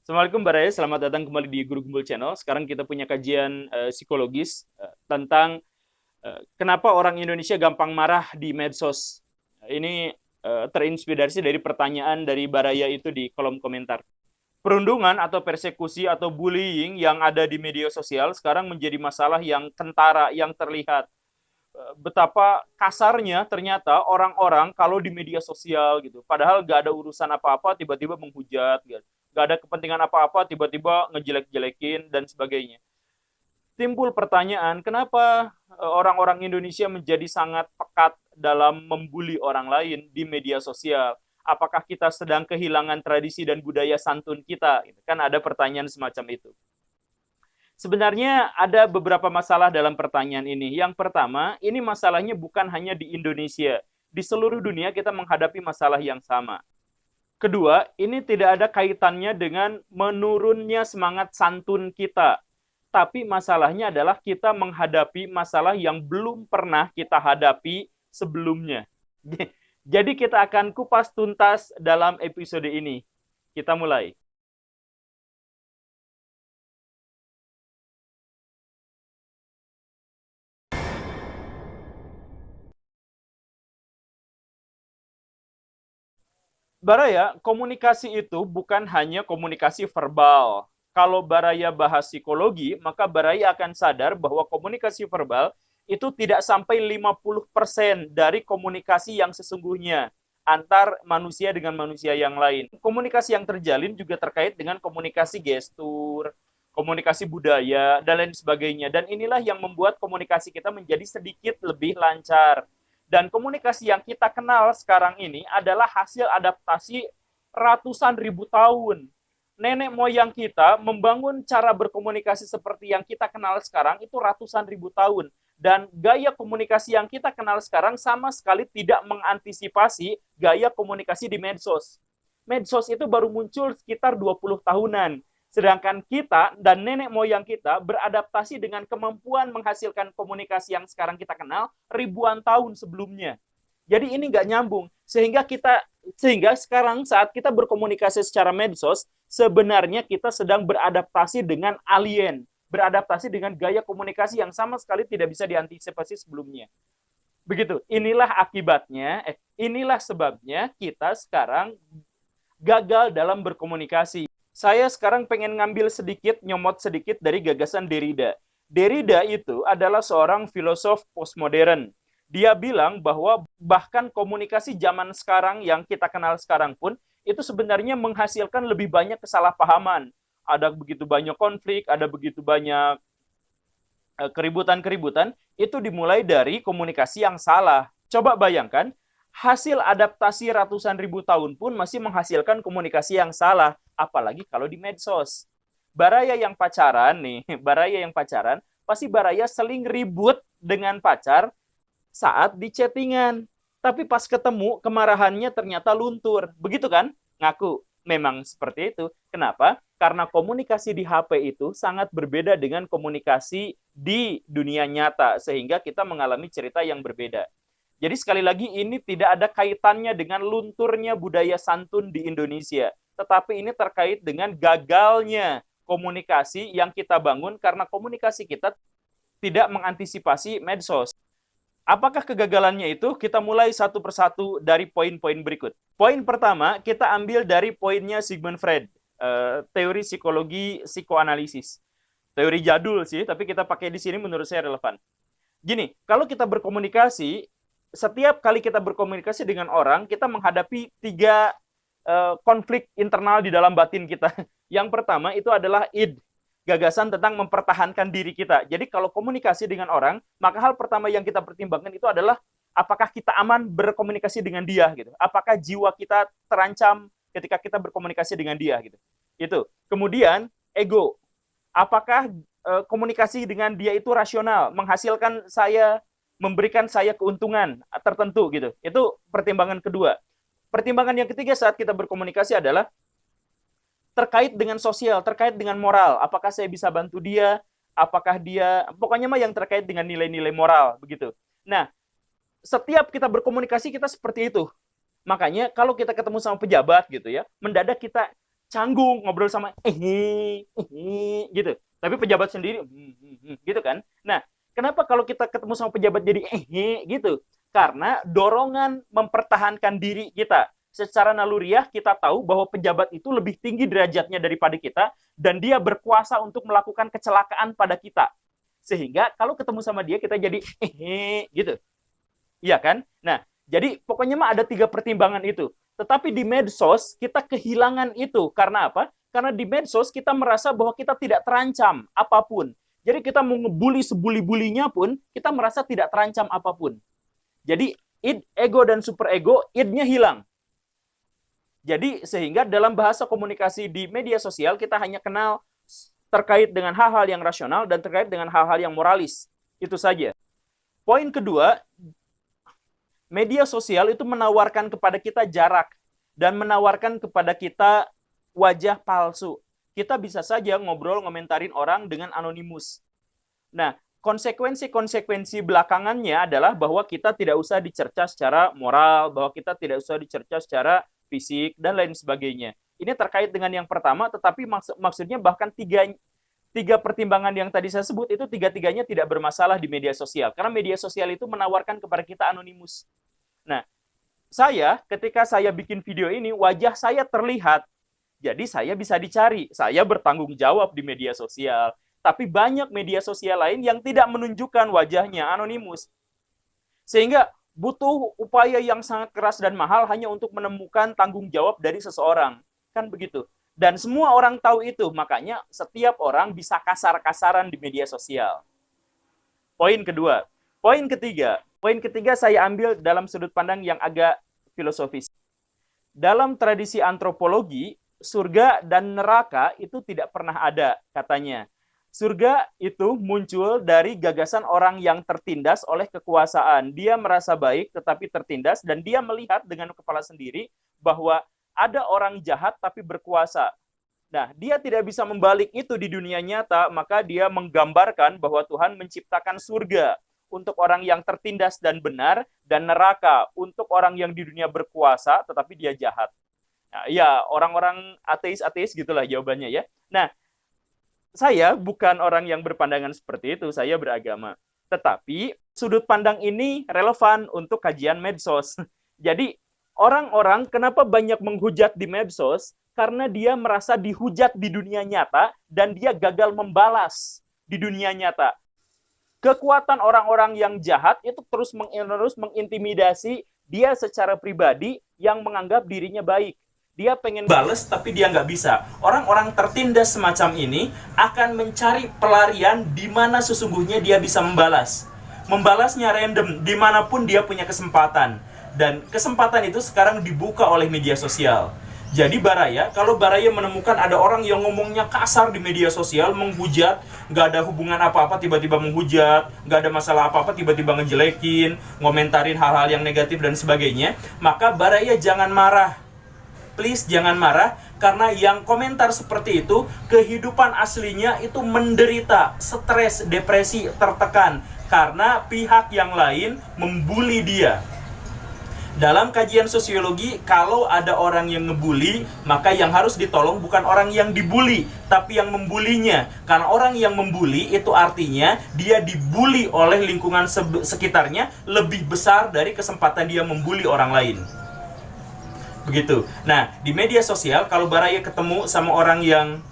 Assalamualaikum Mbak Raya, selamat datang kembali di Guru Gumbul Channel. Sekarang kita punya kajian psikologis tentang kenapa orang Indonesia gampang marah di medsos. Ini terinspirasi dari pertanyaan dari Baraya itu di kolom komentar. Perundungan atau persekusi atau bullying yang ada di media sosial sekarang menjadi masalah yang kentara, yang terlihat betapa kasarnya ternyata orang-orang kalau di media sosial gitu. Padahal gak ada urusan apa-apa, tiba-tiba menghujat, gitu. Gak ada kepentingan apa-apa, tiba-tiba ngejelek-jelekin dan sebagainya. Timbul pertanyaan, kenapa orang-orang Indonesia menjadi sangat pekat dalam membuli orang lain di media sosial? Apakah kita sedang kehilangan tradisi dan budaya santun kita? Kan ada pertanyaan semacam itu. Sebenarnya ada beberapa masalah dalam pertanyaan ini. Yang pertama, ini masalahnya bukan hanya di Indonesia. Di seluruh dunia kita menghadapi masalah yang sama. Kedua, ini tidak ada kaitannya dengan menurunnya semangat santun kita. Tapi masalahnya adalah kita menghadapi masalah yang belum pernah kita hadapi sebelumnya. Jadi kita akan kupas tuntas dalam episode ini. Kita mulai. Baraya, komunikasi itu bukan hanya komunikasi verbal. Kalau Baraya bahas psikologi, maka Baraya akan sadar bahwa komunikasi verbal itu tidak sampai 50% dari komunikasi yang sesungguhnya antar manusia dengan manusia yang lain. Komunikasi yang terjalin juga terkait dengan komunikasi gestur, komunikasi budaya, dan lain sebagainya. Dan inilah yang membuat komunikasi kita menjadi sedikit lebih lancar. Dan komunikasi yang kita kenal sekarang ini adalah hasil adaptasi ratusan ribu tahun. Nenek moyang kita membangun cara berkomunikasi seperti yang kita kenal sekarang itu ratusan ribu tahun. Dan gaya komunikasi yang kita kenal sekarang sama sekali tidak mengantisipasi gaya komunikasi di medsos. Medsos itu baru muncul sekitar 20 tahunan. Sedangkan kita dan nenek moyang kita beradaptasi dengan kemampuan menghasilkan komunikasi yang sekarang kita kenal ribuan tahun sebelumnya. Jadi ini nggak nyambung. Sehingga sekarang saat kita berkomunikasi secara medsos, sebenarnya kita sedang beradaptasi dengan alien, beradaptasi dengan gaya komunikasi yang sama sekali tidak bisa diantisipasi sebelumnya. Begitu. Inilah akibatnya, inilah sebabnya kita sekarang gagal dalam berkomunikasi. Saya sekarang pengen ngambil sedikit, nyomot sedikit dari gagasan Derrida. Derrida itu adalah seorang filosof postmodern. Dia bilang bahwa bahkan komunikasi zaman sekarang yang kita kenal sekarang pun itu sebenarnya menghasilkan lebih banyak kesalahpahaman. Ada begitu banyak konflik, ada begitu banyak keributan-keributan, itu dimulai dari komunikasi yang salah. Coba bayangkan, hasil adaptasi ratusan ribu tahun pun masih menghasilkan komunikasi yang salah, apalagi kalau di medsos. Baraya yang pacaran nih, Baraya yang pacaran, pasti Baraya seling ribut dengan pacar saat di chattingan. Tapi pas ketemu, kemarahannya ternyata luntur. Begitu kan? Ngaku. Memang seperti itu. Kenapa? Karena komunikasi di HP itu sangat berbeda dengan komunikasi di dunia nyata. Sehingga kita mengalami cerita yang berbeda. Jadi sekali lagi ini tidak ada kaitannya dengan lunturnya budaya santun di Indonesia. Tetapi ini terkait dengan gagalnya komunikasi yang kita bangun karena komunikasi kita tidak mengantisipasi medsos. Apakah kegagalannya itu? Kita mulai satu persatu dari poin-poin berikut. Poin pertama, kita ambil dari poinnya Sigmund Freud, teori psikologi psikoanalisis. Teori jadul sih, tapi kita pakai di sini menurut saya relevan. Gini, kalau kita berkomunikasi, setiap kali kita berkomunikasi dengan orang, kita menghadapi tiga konflik internal di dalam batin kita. Yang pertama itu adalah id, gagasan tentang mempertahankan diri kita. Jadi kalau komunikasi dengan orang, maka hal pertama yang kita pertimbangkan itu adalah apakah kita aman berkomunikasi dengan dia gitu. Apakah jiwa kita terancam ketika kita berkomunikasi dengan dia gitu. Itu. Kemudian ego. Apakah komunikasi dengan dia itu rasional, menghasilkan saya, memberikan saya keuntungan tertentu gitu. Itu pertimbangan kedua. Pertimbangan yang ketiga saat kita berkomunikasi adalah terkait dengan sosial, terkait dengan moral. Apakah saya bisa bantu dia? Apakah dia, pokoknya mah yang terkait dengan nilai-nilai moral, begitu. Nah, setiap kita berkomunikasi kita seperti itu. Makanya kalau kita ketemu sama pejabat gitu ya, mendadak kita canggung ngobrol sama gitu. Tapi pejabat sendiri gitu kan. Nah, kenapa kalau kita ketemu sama pejabat jadi gitu? Karena dorongan mempertahankan diri kita. Secara naluriah kita tahu bahwa pejabat itu lebih tinggi derajatnya daripada kita dan dia berkuasa untuk melakukan kecelakaan pada kita. Sehingga kalau ketemu sama dia kita jadi gitu. Iya kan? Nah, jadi pokoknya mah ada 3 pertimbangan itu. Tetapi di medsos kita kehilangan itu. Karena apa? Karena di medsos kita merasa bahwa kita tidak terancam apapun. Jadi kita mau ngebully sebuli-bulinya pun, kita merasa tidak terancam apapun. Jadi id, ego dan superego, id-nya hilang. Jadi sehingga dalam bahasa komunikasi di media sosial kita hanya kenal terkait dengan hal-hal yang rasional dan terkait dengan hal-hal yang moralis. Itu saja. Poin kedua, media sosial itu menawarkan kepada kita jarak dan menawarkan kepada kita wajah palsu. Kita bisa saja ngobrol, ngomentarin orang dengan anonimus. Nah, konsekuensi-konsekuensi belakangannya adalah bahwa kita tidak usah dicerca secara moral, bahwa kita tidak usah dicerca secara fisik, dan lain sebagainya. Ini terkait dengan yang pertama, tetapi maksudnya bahkan tiga pertimbangan yang tadi saya sebut itu tiga-tiganya tidak bermasalah di media sosial. Karena media sosial itu menawarkan kepada kita anonimus. Nah, ketika saya bikin video ini, wajah saya terlihat. Jadi saya bisa dicari. Saya bertanggung jawab di media sosial. Tapi banyak media sosial lain yang tidak menunjukkan wajahnya, anonimus. Sehingga butuh upaya yang sangat keras dan mahal hanya untuk menemukan tanggung jawab dari seseorang. Kan begitu. Dan semua orang tahu itu, makanya setiap orang bisa kasar-kasaran di media sosial. Poin kedua. Poin ketiga saya ambil dalam sudut pandang yang agak filosofis. Dalam tradisi antropologi, surga dan neraka itu tidak pernah ada, katanya. Surga itu muncul dari gagasan orang yang tertindas oleh kekuasaan. Dia merasa baik tetapi tertindas dan dia melihat dengan kepala sendiri bahwa ada orang jahat tapi berkuasa. Nah, dia tidak bisa membalik itu di dunia nyata, maka dia menggambarkan bahwa Tuhan menciptakan surga untuk orang yang tertindas dan benar, dan neraka untuk orang yang di dunia berkuasa tetapi dia jahat. Nah, ya, orang-orang ateis-ateis gitulah jawabannya ya. Nah, saya bukan orang yang berpandangan seperti itu, saya beragama. Tetapi sudut pandang ini relevan untuk kajian medsos. Jadi orang-orang kenapa banyak menghujat di medsos? Karena dia merasa dihujat di dunia nyata dan dia gagal membalas di dunia nyata. Kekuatan orang-orang yang jahat itu terus mengintimidasi dia secara pribadi yang menganggap dirinya baik. Dia pengen balas tapi dia nggak bisa. Orang-orang tertindas semacam ini akan mencari pelarian di mana sesungguhnya dia bisa membalas. Membalasnya random, dimanapun dia punya kesempatan. Dan kesempatan itu sekarang dibuka oleh media sosial. Jadi Baraya, kalau Baraya menemukan ada orang yang ngomongnya kasar di media sosial, menghujat, nggak ada hubungan apa-apa, tiba-tiba menghujat, nggak ada masalah apa-apa, tiba-tiba ngejelekin, ngomentarin hal-hal yang negatif dan sebagainya, maka Baraya jangan marah. Please jangan marah, karena yang komentar seperti itu, kehidupan aslinya itu menderita, stres, depresi, tertekan, karena pihak yang lain membuli dia. Dalam kajian sosiologi, kalau ada orang yang ngebully, maka yang harus ditolong bukan orang yang dibully, tapi yang membulinya. Karena orang yang membully itu artinya dia dibully oleh lingkungan sekitarnya lebih besar dari kesempatan dia membully orang lain. Begitu. Nah, di media sosial, kalau Baraya ketemu sama orang yang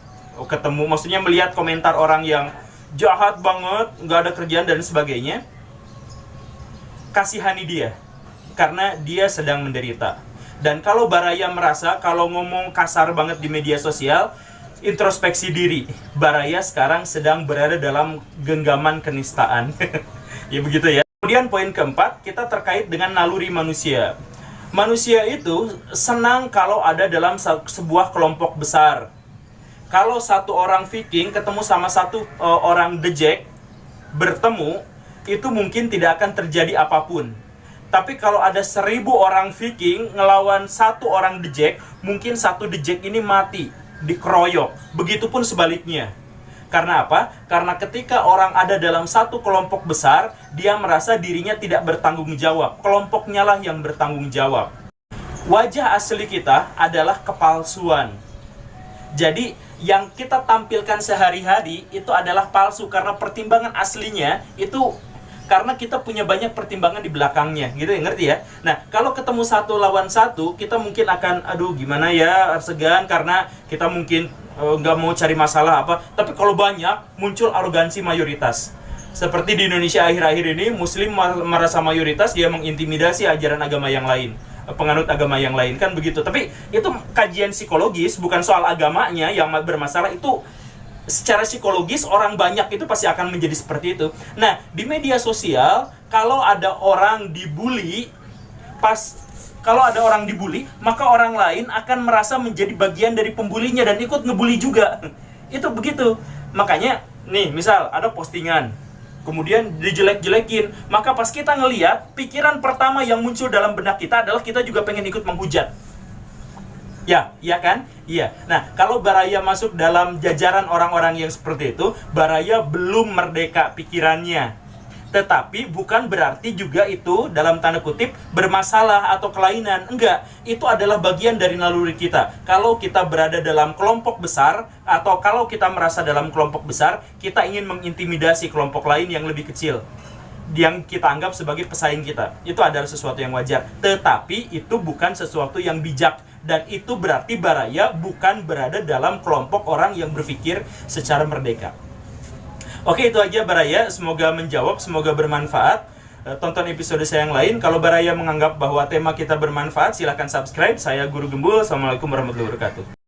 maksudnya melihat komentar orang yang jahat banget, nggak ada kerjaan dan sebagainya, kasihani dia. Karena dia sedang menderita. Dan kalau Baraya merasa kalau ngomong kasar banget di media sosial, introspeksi diri. Baraya sekarang sedang berada dalam genggaman kenistaan. Ya begitu ya. Kemudian poin keempat, kita terkait dengan naluri manusia. Manusia itu senang kalau ada dalam sebuah kelompok besar. Kalau satu orang Viking ketemu sama satu orang dejek, bertemu, itu mungkin tidak akan terjadi apapun. Tapi kalau ada 1000 orang Viking ngelawan satu orang dejek, mungkin satu dejek ini mati, dikeroyok. Begitupun sebaliknya. Karena apa? Karena ketika orang ada dalam satu kelompok besar, dia merasa dirinya tidak bertanggung jawab. Kelompoknya lah yang bertanggung jawab. Wajah asli kita adalah kepalsuan. Jadi yang kita tampilkan sehari-hari itu adalah palsu karena pertimbangan aslinya itu karena kita punya banyak pertimbangan di belakangnya, gitu ya, ngerti ya? Nah, kalau ketemu 1 lawan 1, kita mungkin akan, aduh gimana ya, segan karena kita mungkin nggak mau cari masalah apa. Tapi kalau banyak, muncul arogansi mayoritas. Seperti di Indonesia akhir-akhir ini, Muslim merasa mayoritas, dia mengintimidasi ajaran agama yang lain, penganut agama yang lain, kan begitu. Tapi itu kajian psikologis, bukan soal agamanya yang bermasalah. Itu secara psikologis orang banyak itu pasti akan menjadi seperti itu. Nah, di media sosial kalau ada orang dibully, maka orang lain akan merasa menjadi bagian dari pembulinya dan ikut ngebully juga. Itu begitu. Makanya nih, misal ada postingan kemudian dijelek-jelekin, maka pas kita ngeliat, pikiran pertama yang muncul dalam benak kita adalah kita juga pengen ikut menghujat. Ya, iya kan? Iya. Nah, kalau Baraya masuk dalam jajaran orang-orang yang seperti itu, Baraya belum merdeka pikirannya. Tetapi bukan berarti juga itu dalam tanda kutip bermasalah atau kelainan. Enggak, itu adalah bagian dari naluri kita. Kalau kita berada dalam kelompok besar, atau kalau kita merasa dalam kelompok besar, kita ingin mengintimidasi kelompok lain yang lebih kecil, yang kita anggap sebagai pesaing kita. Itu adalah sesuatu yang wajar. Tetapi itu bukan sesuatu yang bijak. Dan itu berarti Baraya bukan berada dalam kelompok orang yang berpikir secara merdeka. Oke, itu aja Baraya. Semoga menjawab, semoga bermanfaat. Tonton episode saya yang lain. Kalau Baraya menganggap bahwa tema kita bermanfaat, silahkan subscribe. Saya Guru Gembul. Assalamualaikum warahmatullahi wabarakatuh.